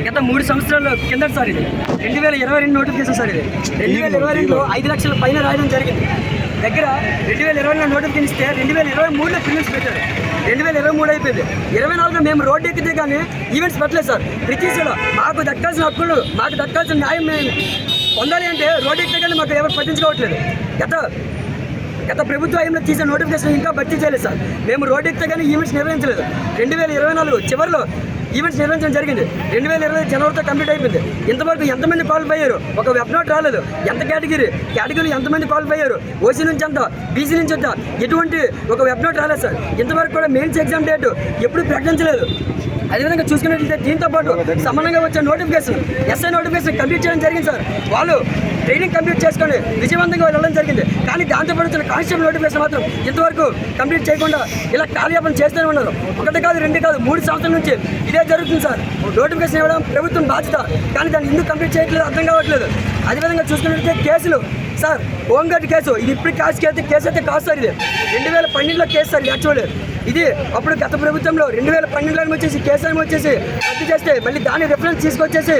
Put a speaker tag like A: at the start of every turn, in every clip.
A: గత 3 సంవత్సరాల కిందట సార్ ఇది 2022 నోటిఫికేషన్ సార్ ఇది 2022లో 5 లక్షల పైన రాయడం జరిగింది. దగ్గర 2020లో నోటిఫికేషన్ ఇస్తే 2023లో ప్రిలిమ్స్ పెట్టారు. 2023 అయిపోయింది. 24లో మేము రోడ్డు ఎక్కితే కానీ ఈవెంట్స్ పెట్టలేదు సార్. ప్రతి కూడా మాకు దక్కాల్సిన హక్కులు, మాకు దక్కాల్సిన న్యాయం మేము పొందాలి అంటే రోడ్డు ఎక్కితే కానీ మాకు ఎవరు పట్టించుకోవట్లేదు. గత ప్రభుత్వ హయాంలో తీసిన నోటిఫికేషన్ ఇంకా భర్తీ చేయలేదు సార్. మేము రోడ్డు ఎక్కితే కానీ ఈవెంట్స్ నిర్వహించలేదు. 2024 చివరిలో ఈవెంట్స్ నిర్వహించడం జరిగింది. 2020 జనవరితో కంప్లీట్ అయిపోయింది. ఇంతవరకు ఎంతమంది క్వాలిఫై అయ్యారు? ఒక వెబ్ నోట్ రాలేదు. ఎంత కేటగిరీ ఎంతమంది క్వాలిఫై అయ్యారు? ఓసీ నుంచి అంతా, బీసీ నుంచి అంతా ఎటువంటి ఒక వెబ్ నోట్ రాలేదు సార్. ఇంతవరకు కూడా మెయిన్స్ ఎగ్జామ్ డేట్ ఎప్పుడు ప్రకటించలేదు. అదేవిధంగా చూసుకున్నట్లయితే దీంతో పాటు సమానంగా వచ్చే నోటిఫికేషన్ ఎస్ఐ నోటిఫికేషన్ కంప్లీట్ చేయడం జరిగింది సార్. వాళ్ళు ట్రైనింగ్ కంప్లీట్ చేసుకొని విజయవంతంగా వెళ్ళడం జరిగింది. కానీ దాంతోపాటు వచ్చిన కానిస్టేబుల్ నోటిఫికేషన్ మాత్రం ఇంతవరకు కంప్లీట్ చేయకుండా ఇలా కాలయాపన చేస్తూనే ఉన్నారు. 1 కాదు 2 కాదు 3 సంవత్సరాల నుంచి ఇదే జరుగుతుంది సార్. నోటిఫికేషన్ ఇవ్వడం ప్రభుత్వం బాధ్యత, కానీ దాన్ని ఎందుకు కంప్లీట్ చేయట్లేదు అర్థం కావట్లేదు. అదేవిధంగా చూసుకున్నట్లయితే కేసులు సార్, హోంగార్డ్ కేసు ఇది ఇప్పుడు కేసు అయితే కాదు సార్. ఇది 2012లో కేసు సార్. యాక్చువల్ ఇది అప్పుడు గత ప్రభుత్వంలో 2012లో వచ్చేసి కేసు వచ్చేసి రద్దు చేస్తే మళ్ళీ దాన్ని రిఫరెన్స్ తీసుకొచ్చేసి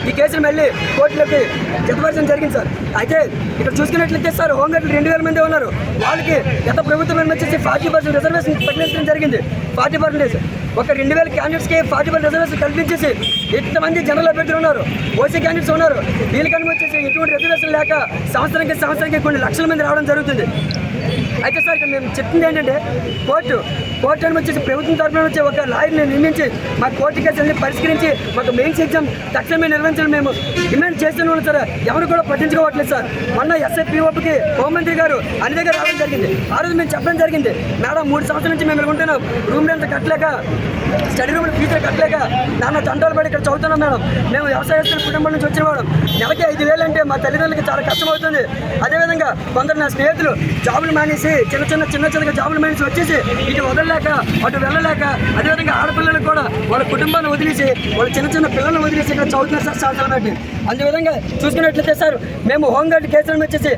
A: ఈ కేసులు మళ్ళీ కోర్టులోకి జతపరచడం జరిగింది సార్. అయితే ఇక్కడ చూసుకున్నట్లయితే సార్ హోంగార్డులు 2000 మంది ఉన్నారు. వాళ్ళకి గత ప్రభుత్వం వచ్చేసి 40% రిజర్వేషన్ ప్రకటించడం జరిగింది. 40%. ఒక 2000 క్యాండిడేట్స్కి 40% రిజర్వేషన్ కల్పించేసి ఎంతమంది జనరల్ అభ్యర్థులు ఉన్నారు, ఓసీ క్యాండిడేట్స్ ఉన్నారు. వీళ్ళకన్నా వచ్చేసి ఎటువంటి రిజర్వేషన్ లేక సంవత్సరానికి కొన్ని లక్షల మంది రావడం జరుగుతుంది. అయితే సార్ ఇక్కడ మేము చెప్తుంది ఏంటంటే కోర్టు అని వచ్చేసి ప్రభుత్వం తరఫున వచ్చి ఒక లాయర్ని నియమించి మా కోర్టు కేసులని పరిష్కరించి మాకు మెయిన్స్ ఎగ్జామ్ తక్షణమే నిర్వహించడం మేము డిమాండ్ చేస్తూనే ఉన్నాం సార్. ఎవరు కూడా పట్టించుకోవట్లేదు సార్. మొన్న ఎస్ఐపిఓకి హోంమంత్రి గారు అన్ని దగ్గర రావడం జరిగింది. ఆ రోజు మేము చెప్పడం జరిగింది, మేడం 3 సంవత్సరాల నుంచి మేము ఉంటున్నాం, రూమ్ రెంట్ కట్టలేక, స్టడీ రూమ్ ఫీజులు కట్టలేక నాన్న తంటాలు పడి ఇక్కడ చదువుతున్నాం మేడం. మేము వ్యవసాయస్తుల కుటుంబం నుంచి వచ్చిన వాడు, నెలకి 5,000 అంటే మా తల్లిదండ్రులకి చాలా కష్టమవుతుంది. అదేవిధంగా కొందరు నా స్నేహితులు జాబులు మానేసి చిన్న జాబులు మానేసి వచ్చేసి ఇటు వదలలేక అటు వెళ్ళలేక, అదేవిధంగా ఆడపిల్లలకు కూడా వాళ్ళ కుటుంబాన్ని వదిలేసి వాళ్ళ చిన్న పిల్లలను వదిలేసి ఇక్కడ చదువుతున్నారు సార్ సంవత్సరాలు బట్టి. అదేవిధంగా చూసుకున్నట్లయితే సార్ మేము హోంగార్డ్ కేసులను వచ్చేసి